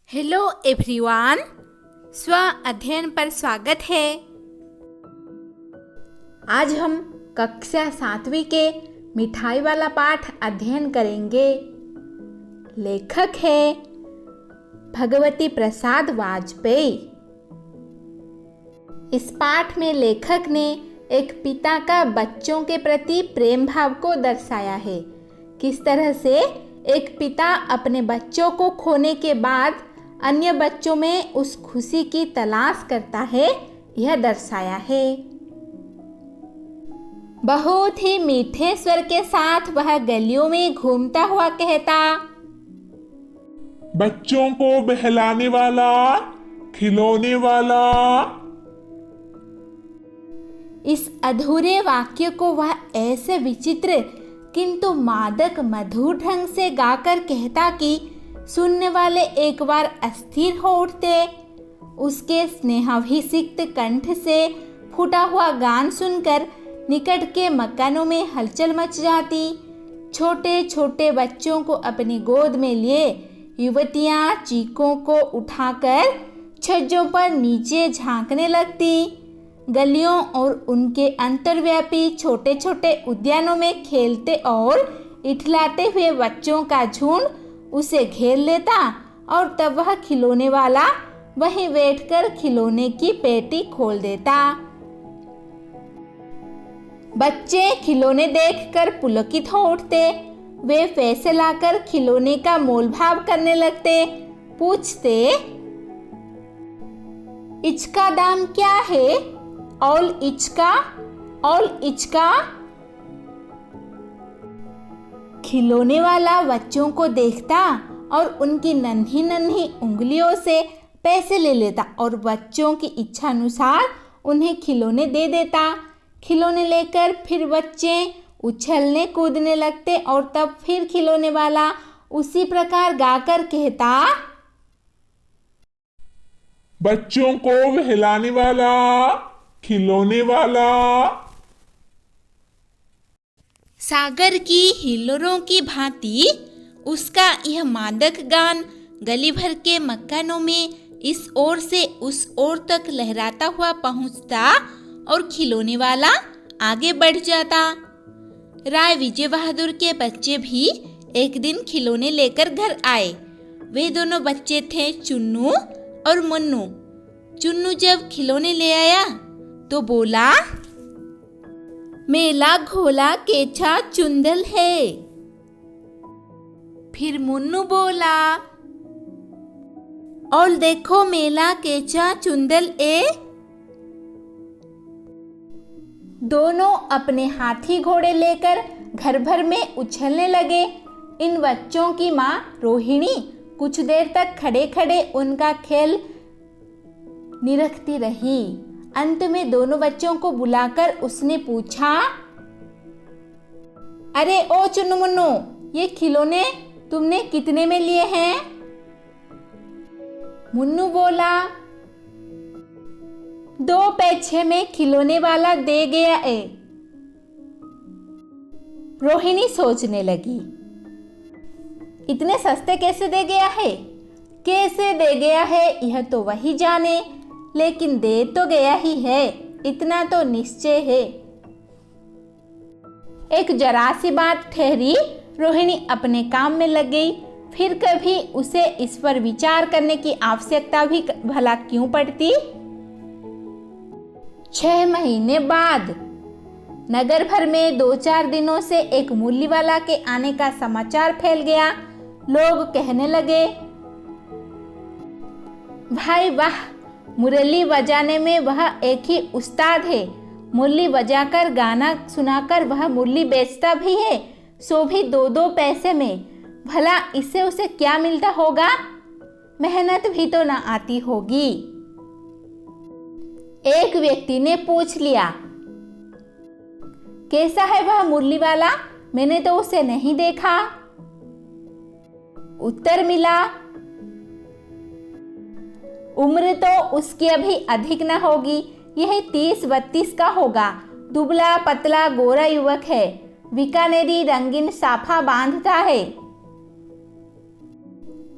Hello everyone, स्व अध्ययन पर स्वागत है। आज हम कक्षा 7वीं के मिठाई वाला पाठ अध्ययन करेंगे। लेखक है भगवती प्रसाद वाजपेयी। इस पाठ में लेखक ने एक पिता का बच्चों के प्रति प्रेम भाव को दर्शाया है। किस तरह से एक पिता अपने बच्चों को खोने के बाद अन्य बच्चों में उस खुशी की तलाश करता है, यह दर्शाया है। बहुत ही मीठे स्वर के साथ वह गलियों में घूमता हुआ कहता, बच्चों को बहलाने वाला, खिलौने वाला। इस अधूरे वाक्य को वह ऐसे विचित्र किंतु मादक मधुर ढंग से गाकर कहता कि सुनने वाले एक बार अस्थिर हो उठते। उसके स्नेहाभिषिक्त कंठ से फूटा हुआ गान सुनकर निकट के मकानों में हलचल मच जाती। छोटे छोटे बच्चों को अपनी गोद में लिए युवतियां चीखों को उठाकर छज्जों पर नीचे झांकने लगती। गलियों और उनके अंतर्व्यापी छोटे छोटे उद्यानों में खेलते और इठलाते हुए बच्चों का झुंड उसे घेर लेता और तब वह खिलौने वाला वहीं बैठकर खिलौने की पेटी खोल देता। बच्चे खिलौने देखकर पुलकित हो उठते। वे पैसे लाकर खिलौने का मोलभाव करने लगते। पूछते, इसका दाम क्या है? और इचका। खिलौने वाला बच्चों को देखता और उनकी नन्ही नन्ही उंगलियों से पैसे ले लेता और बच्चों की इच्छा अनुसार उन्हें खिलौने दे देता। खिलौने लेकर फिर बच्चे उछलने कूदने लगते और तब फिर खिलौने वाला उसी प्रकार गाकर कहता, बच्चों को बहलाने वाला, खिलौने वाला। सागर की हिल्लोरों की भांति उसका यह मादक गान गली भर के मकानों में इस ओर से उस ओर तक लहराता हुआ पहुंचता और खिलौने वाला आगे बढ़ जाता। राय विजय बहादुर के बच्चे भी एक दिन खिलौने लेकर घर आए। वे दोनों बच्चे थे चुन्नू और मुन्नू। चुन्नू जब खिलौने ले आया तो बोला, मेला घोला केछा चुंदल है। फिर मुन्नू बोला, और देखो मेला केछा चुंदल ए। दोनों अपने हाथी घोड़े लेकर घर भर में उछलने लगे। इन बच्चों की माँ रोहिणी कुछ देर तक खड़े खड़े उनका खेल निरखती रही। अंत में दोनों बच्चों को बुलाकर उसने पूछा, अरे ओ चुन्नू मुन्नू, ये खिलौने तुमने कितने में लिए हैं? मुन्नू बोला, 2 पैसे में खिलौने वाला दे गया है। रोहिणी सोचने लगी, इतने सस्ते कैसे दे गया है? कैसे दे गया है यह तो वही जाने, लेकिन दे तो गया ही है, इतना तो निश्चय है। एक जरा सी बात ठहरी, रोहिणी अपने काम में लग गई। फिर कभी उसे इस पर विचार करने की आवश्यकता भी भला क्यों पड़ती? 6 महीने बाद नगर भर में 2-4 दिनों से एक मुरली वाला के आने का समाचार फैल गया। लोग कहने लगे, भाई वाह, मुरली बजाने में वह एक ही उस्ताद है। मुरली बजाकर गाना सुनाकर वह मुरली बेचता भी है, सो भी 2-2 पैसे में। भला इससे उसे क्या मिलता होगा? मेहनत भी तो ना आती होगी। एक व्यक्ति ने पूछ लिया, कैसा है वह मुरली वाला? मैंने तो उसे नहीं देखा। उत्तर मिला, उम्र तो उसकी अभी अधिक न होगी, यह 30-32 का होगा। दुबला पतला गोरा युवक है, बीकानेरी रंगीन साफा बांधता है।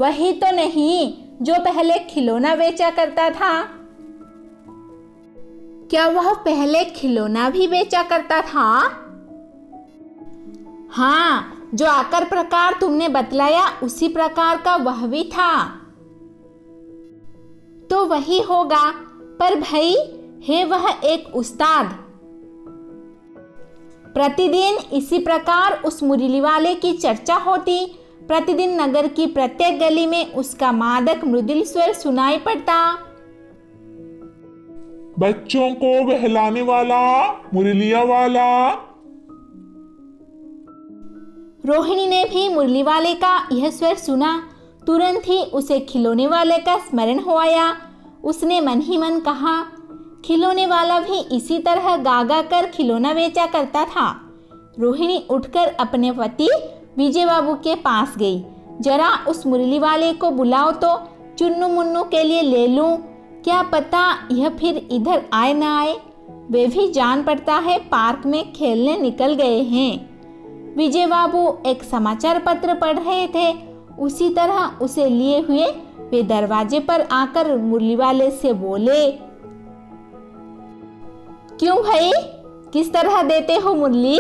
वही तो नहीं, जो पहले खिलौना बेचा करता था? क्या वह पहले खिलौना भी बेचा करता था? हाँ, जो आकार प्रकार तुमने बतलाया उसी प्रकार का वह भी था। तो वही होगा, पर भाई है वह एक उस्ताद। प्रतिदिन इसी प्रकार उस मुरली वाले की चर्चा होती। प्रतिदिन नगर की प्रत्येक गली में उसका मादक मृदुल स्वर सुनाई पड़ता। बच्चों को बहलाने वाला, मुरलिया वाला। रोहिणी ने भी मुरली वाले का यह स्वर सुना। तुरंत ही उसे खिलौने वाले का स्मरण हो आया। उसने मन ही मन कहा, खिलौने वाला भी इसी तरह गा गा कर खिलौना बेचा करता था। रोहिणी उठकर अपने पति विजय बाबू के पास गई। जरा उस मुरली वाले को बुलाओ तो चुन्नू मुन्नू के लिए ले लूं। क्या पता यह फिर इधर आए ना आए। वे भी जान पड़ता है पार्क में खेलने निकल गए हैं। विजय बाबू एक समाचार पत्र पढ़ रहे थे। उसी तरह उसे लिए हुए वे दरवाजे पर आकर मुरली वाले से बोले, क्यों भाई, किस तरह देते हो मुरली?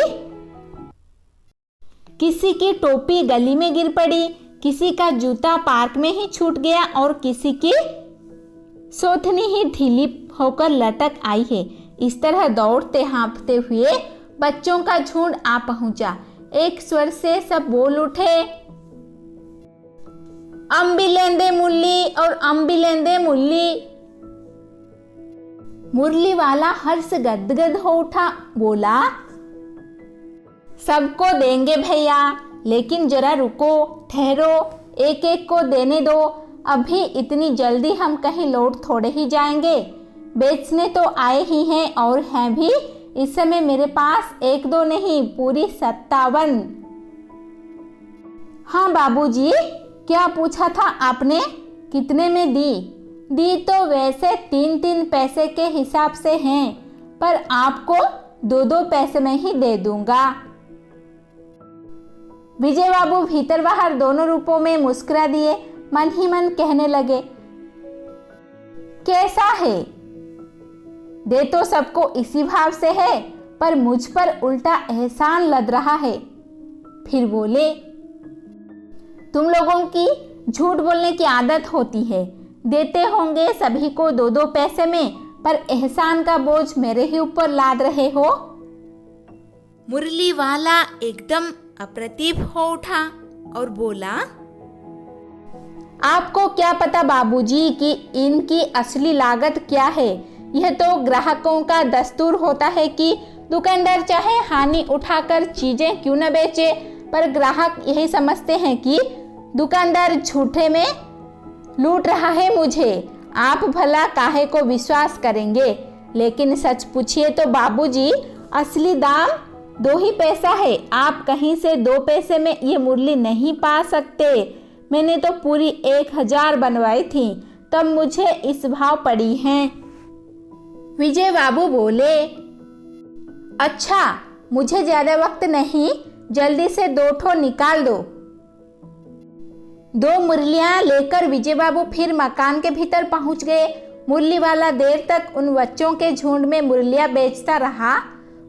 किसी की टोपी गली में गिर पड़ी, किसी का जूता पार्क में ही छूट गया और किसी की सोथनी ही ढीली होकर लटक आई है। इस तरह दौड़ते हाँफते हुए बच्चों का झुंड आ पहुंचा। एक स्वर से सब बोल उठे, अम्बी लेंदे मुरली और अम्बी लेंदे मुरली। मुरली वाला हर्ष गदगद हो उठा, बोला, सबको देंगे भैया, लेकिन जरा रुको, ठहरो, एक एक को देने दो। अभी इतनी जल्दी हम कहीं लौट थोड़े ही जाएंगे। बेचने तो आए ही हैं और हैं भी इस समय मेरे पास एक दो नहीं, पूरी 57। हाँ बाबूजी, क्या पूछा था आपने? कितने में दी? दी तो वैसे 3-3 पैसे के हिसाब से हैं, पर आपको 2-2 पैसे में ही दे दूंगा। विजय बाबू भीतर बाहर दोनों रूपों में मुस्कुरा दिए। मन ही मन कहने लगे, कैसा है? दे तो सबको इसी भाव से है, पर मुझ पर उल्टा एहसान लद रहा है। फिर बोले, तुम लोगों की झूठ बोलने की आदत होती है। देते होंगे सभी को 2-2 पैसे में, पर एहसान का बोझ मेरे ही ऊपर लाद रहे हो। मुरली वाला एकदम अप्रतिभ हो उठा और बोला, आपको क्या पता बाबूजी कि इनकी असली लागत क्या है? यह तो ग्राहकों का दस्तूर होता है कि दुकानदार चाहे हानि उठाकर चीजें क्यों न बेचे, पर ग्राहक यही समझते हैं कि दुकानदार झूठे में लूट रहा है मुझे। आप भला काहे को विश्वास करेंगे? लेकिन सच पूछिए तो बाबूजी, असली दाम 2 ही पैसा है। आप कहीं से 2 पैसे में ये मुरली नहीं पा सकते। मैंने तो पूरी 1000 बनवाई थी, तब मुझे इस भाव पड़ी हैं। विजय बाबू बोले, अच्छा, मुझे ज्यादा वक्त नहीं, जल्दी से 2 ठो निकाल दो। 2 मुरलियां लेकर विजय बाबू फिर मकान के भीतर पहुंच गए। मुरली वाला देर तक उन बच्चों के झुंड में मुरलियां बेचता रहा।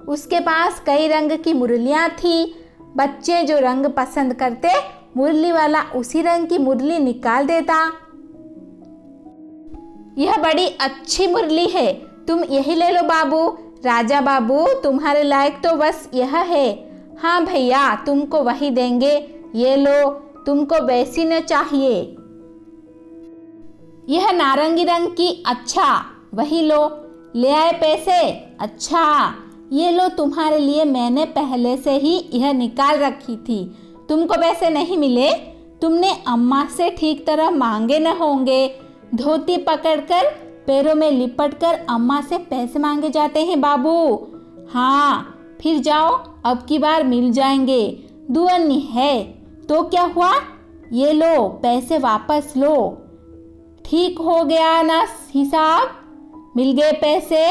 उसके पास कई रंग की मुरलियां थी। बच्चे जो रंग पसंद करते, मुरली वाला उसी रंग की मुरली निकाल देता। यह बड़ी अच्छी मुरली है, तुम यही ले लो बाबू। राजा बाबू, तुम्हारे लायक तो बस यह है। हाँ भैया, तुमको वही देंगे, ये लो, तुमको वैसी न चाहिए। यह नारंगी रंग की, अच्छा वही लो। ले आए पैसे? अच्छा, ये लो, तुम्हारे लिए मैंने पहले से ही यह निकाल रखी थी। तुमको पैसे नहीं मिले? तुमने अम्मा से ठीक तरह मांगे न होंगे। धोती पकड़कर पैरों में लिपटकर अम्मा से पैसे मांगे जाते हैं बाबू। हाँ, फिर जाओ, अब की बार मिल जाएंगे। दुअन्नी है तो क्या हुआ? ये लो, पैसे वापस लो। ठीक हो गया ना हिसाब? मिल गए पैसे?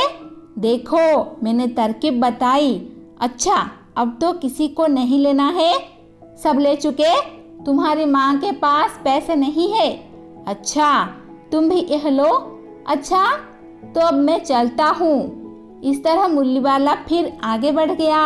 देखो, मैंने तरकीब बताई। अच्छा, अब तो किसी को नहीं लेना है, सब ले चुके। तुम्हारी माँ के पास पैसे नहीं है, अच्छा, तुम भी यह लो। अच्छा, तो अब मैं चलता हूँ। इस तरह मुरली वाला फिर आगे बढ़ गया।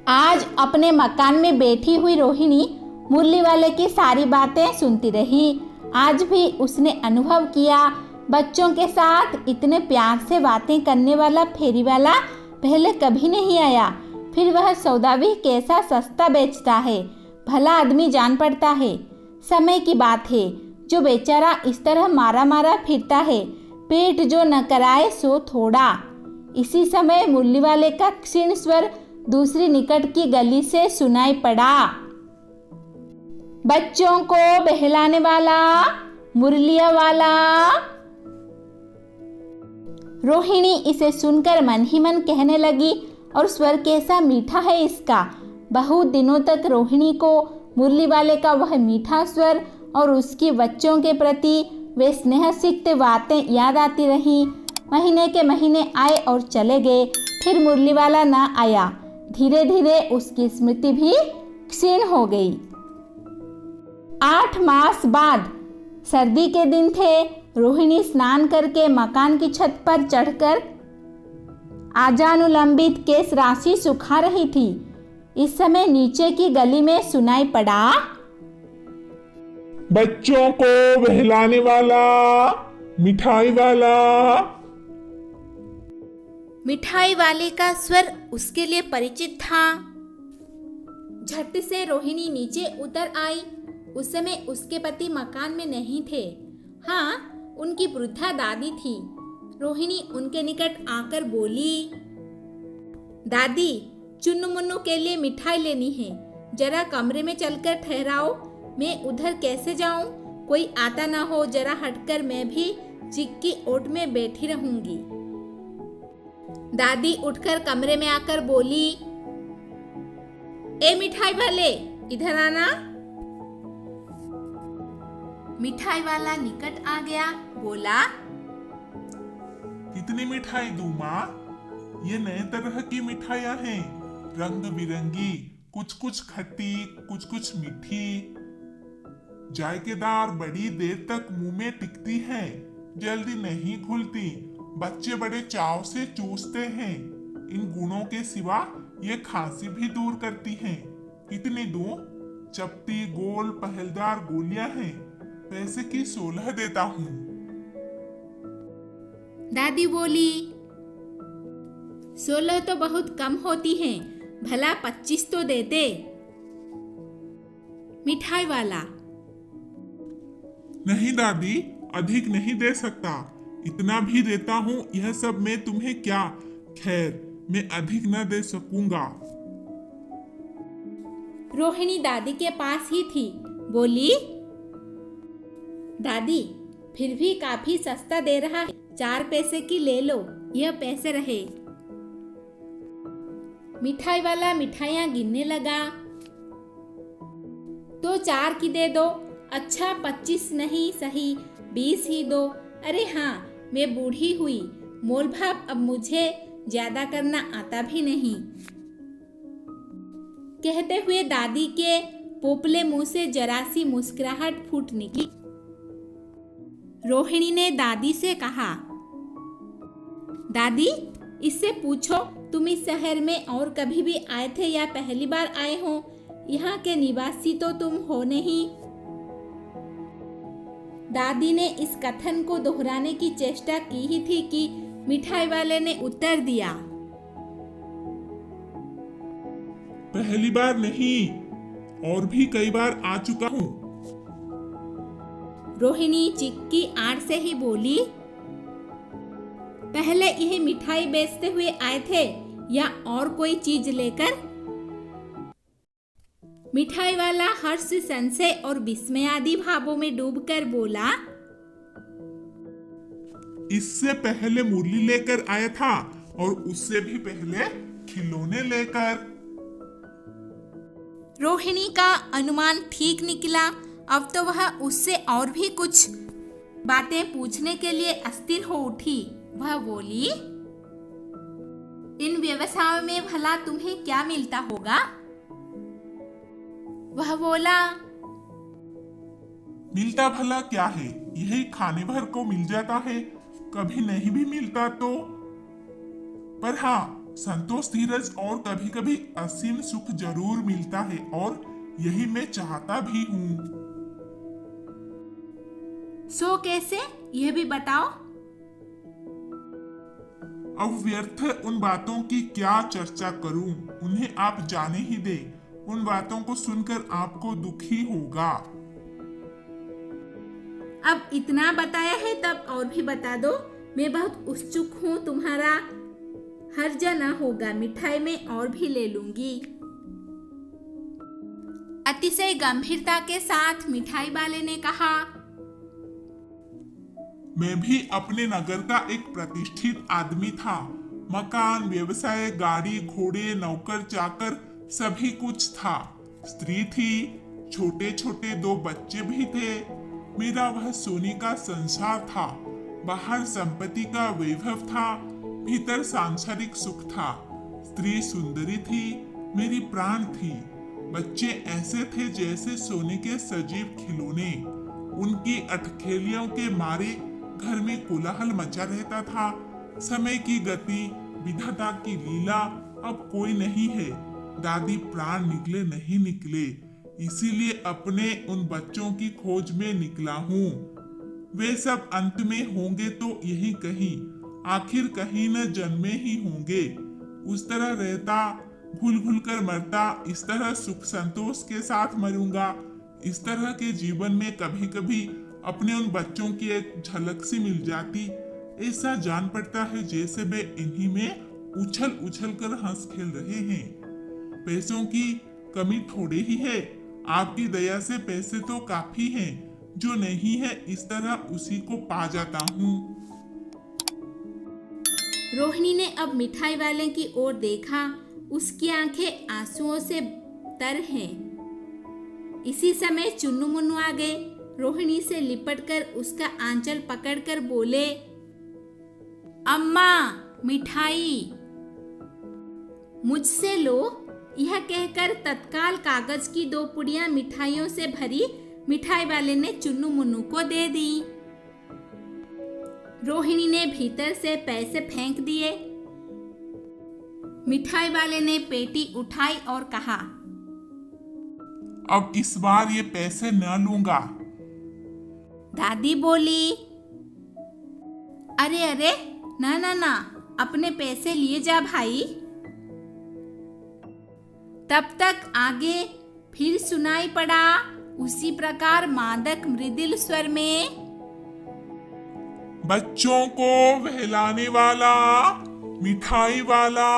आज अपने मकान में बैठी हुई रोहिणी मुरली वाले की सारी बातें सुनती रही। आज भी उसने अनुभव किया, बच्चों के साथ इतने प्यार से बातें करने वाला फेरी वाला पहले कभी नहीं आया। फिर वह सौदा भी कैसा सस्ता बेचता है, भला आदमी जान पड़ता है। समय की बात है, जो बेचारा इस तरह मारा मारा फिरता है, पेट जो न कराए सो थोड़ा। इसी समय मुरली वाले का क्षीण स्वर दूसरी निकट की गली से सुनाई पड़ा। बच्चों को बहलाने वाला, मुरलिया वाला। रोहिणी इसे सुनकर मन ही मन कहने लगी, और स्वर कैसा मीठा है इसका। बहुत दिनों तक रोहिणी को मुरली वाले का वह मीठा स्वर और उसकी बच्चों के प्रति वे स्नेह सिक्त बातें याद आती रहीं। महीने के महीने आए और चले गए, फिर मुरली वाला न आया। धीरे धीरे उसकी स्मृति भी क्षीण हो गई। 8 मास बाद सर्दी के दिन थे। रोहिणी स्नान करके मकान की छत पर चढ़कर आजानुलंबित केश राशि सुखा रही थी। इस समय नीचे की गली में सुनाई पड़ा, बच्चों को बहलाने वाला, मिठाई वाला। मिठाई वाले का स्वर उसके लिए परिचित था। झट से रोहिणी नीचे उतर आई। उस समय उसके पति मकान में नहीं थे। हाँ, उनकी वृद्धा दादी थी। रोहिणी उनके निकट आकर बोली, दादी, चुन्नू मुन्नू के लिए मिठाई लेनी है, जरा कमरे में चलकर ठहराओ। मैं उधर कैसे जाऊं? कोई आता ना हो, जरा हटकर मैं भी चिक्की ओट में बैठी रहूंगी। दादी उठकर कमरे में आकर बोली, ए मिठाई वाले, इधर आना। मिठाई वाला निकट आ गया, बोला, कितनी मिठाई दूं माँ? ये नए तरह की मिठाइयाँ हैं, रंग बिरंगी, कुछ कुछ खट्टी, कुछ कुछ मीठी, जायकेदार, बड़ी देर तक मुंह में टिकती हैं, जल्दी नहीं घुलती, बच्चे बड़े चाव से चूसते हैं। इन गुणों के सिवा ये खांसी भी दूर करती हैं। कितनी दूं? चपटी, गोल, पहलदार गोलियां हैं, पैसे की 16 देता हूँ। दादी बोली, 16 तो बहुत कम होती हैं, भला 25 तो देते। मिठाई वाला, नहीं दादी, अधिक नहीं दे सकता, इतना भी देता हूँ, यह सब मैं तुम्हें क्या, खैर मैं अधिक न दे सकूंगा। रोहिणी दादी के पास ही थी, बोली, दादी फिर भी काफी सस्ता दे रहा है, 4 पैसे की ले लो, यह पैसे रहे। मिठाई वाला मिठाइयाँ गिनने लगा, तो 4 की दे दो। अच्छा 25 नहीं सही, 20 ही दो। अरे हाँ, मैं बूढ़ी हुई, मोल भाव अब मुझे ज्यादा करना आता भी नहीं। कहते हुए दादी के पोपले मुंह से जरा सी मुस्कुराहट फूट निकली। रोहिणी ने दादी से कहा, दादी, इससे पूछो तुम इस शहर में और कभी भी आए थे या पहली बार आए हो? यहाँ के निवासी तो तुम हो नहीं। दादी ने इस कथन को दोहराने की चेष्टा की ही थी कि मिठाई वाले ने उत्तर दिया, पहली बार नहीं, और भी कई बार आ चुका हूँ। रोहिणी चिक्की आड़ से ही बोली, पहले यह मिठाई बेचते हुए आए थे या और कोई चीज लेकर? मिठाई वाला हर्ष, संशय और विस्मय आदि भावों में डूबकर बोला, इससे पहले मुरली लेकर आया था और उससे भी पहले खिलौने लेकर। रोहिणी का अनुमान ठीक निकला। अब तो वह उससे और भी कुछ बातें पूछने के लिए अस्थिर हो उठी। वह बोली, इन व्यवसायों में भला तुम्हें क्या मिलता होगा? वह बोला, मिलता भला क्या है, यही खाने भर को मिल जाता है, कभी नहीं भी मिलता तो। पर हाँ, संतोष धीरज और कभी कभी असीम सुख जरूर मिलता है और यही मैं चाहता भी हूँ। सो कैसे, यह भी बताओ। अब व्यर्थ उन बातों की क्या चर्चा करूं, उन्हें आप जाने ही दे। उन बातों को सुनकर आपको दुख ही होगा। अब इतना बताया है तब और भी बता दो। मैं बहुत उत्सुक हूँ, तुम्हारा हर्ज ना होगा, मिठाई में और भी ले लूंगी। अतिशय गंभीरता के साथ मिठाई वाले ने कहा, मैं भी अपने नगर का एक प्रतिष्ठित आदमी था। मकान, व्यवसाय, गाड़ी, घोड़े, नौकर चाकर सभी कुछ था। स्त्री थी, छोटे छोटे 2 बच्चे भी थे। मेरा वह सोने का संसार था। बाहर संपत्ति का वैभव था, भीतर सांसारिक सुख था। स्त्री सुंदरी थी, मेरी प्राण थी। बच्चे ऐसे थे जैसे सोने के सजीव खिलौने। उनकी अटखेलियों के मारे घर में कोलाहल मचा रहता था। समय की गति, विधाता की लीला, अब कोई नहीं है। दादी प्राण निकले नहीं निकले, इसीलिए अपने उन बच्चों की खोज में निकला हूँ। वे सब अंत में होंगे तो यही कहीं, आखिर कहीं न जन्मे ही होंगे। उस तरह रहता, घुल घुल कर मरता, इस तरह सुख संतोष के साथ मरूंगा। इस तरह के जीवन में कभी कभी अपने उन बच्चों की एक झलक सी मिल जाती। ऐसा जान पड़ता है जैसे वे इन्हीं में उछल उछल कर हंस खेल रहे हैं। पैसों की कमी थोड़ी ही है, आपकी दया से पैसे तो काफी हैं। जो नहीं है इस तरह उसी को पा जाता हूँ। रोहिणी ने अब मिठाई वाले की ओर देखा। उसकी आंखें आंसुओं से तर हैं। इसी समय चुन्नू मुन्नू आ गए। रोहिणी से लिपटकर उसका आंचल पकड़कर बोले, अम्मा मिठाई मुझसे लो। यह कहकर तत्काल कागज की 2 पुड़ियां मिठाइयों से भरी मिठाई वाले ने चुन्नू मुन्नू को दे दी। रोहिणी ने भीतर से पैसे फेंक दिए। मिठाई वाले ने पेटी उठाई और कहा, अब इस बार ये पैसे न लूंगा। दादी बोली, अरे अरे, ना ना ना, अपने पैसे लिए जा भाई। तब तक आगे फिर सुनाई पड़ा उसी प्रकार मादक मृदुल स्वर में, बच्चों को बहलाने वाला मिठाई वाला।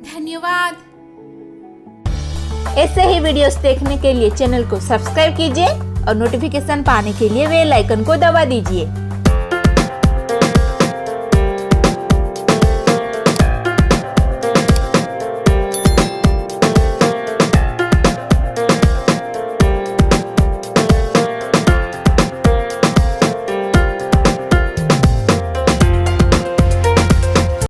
धन्यवाद। ऐसे ही वीडियोस देखने के लिए चैनल को सब्सक्राइब कीजिए और नोटिफिकेशन पाने के लिए बेल आइकन को दबा दीजिए।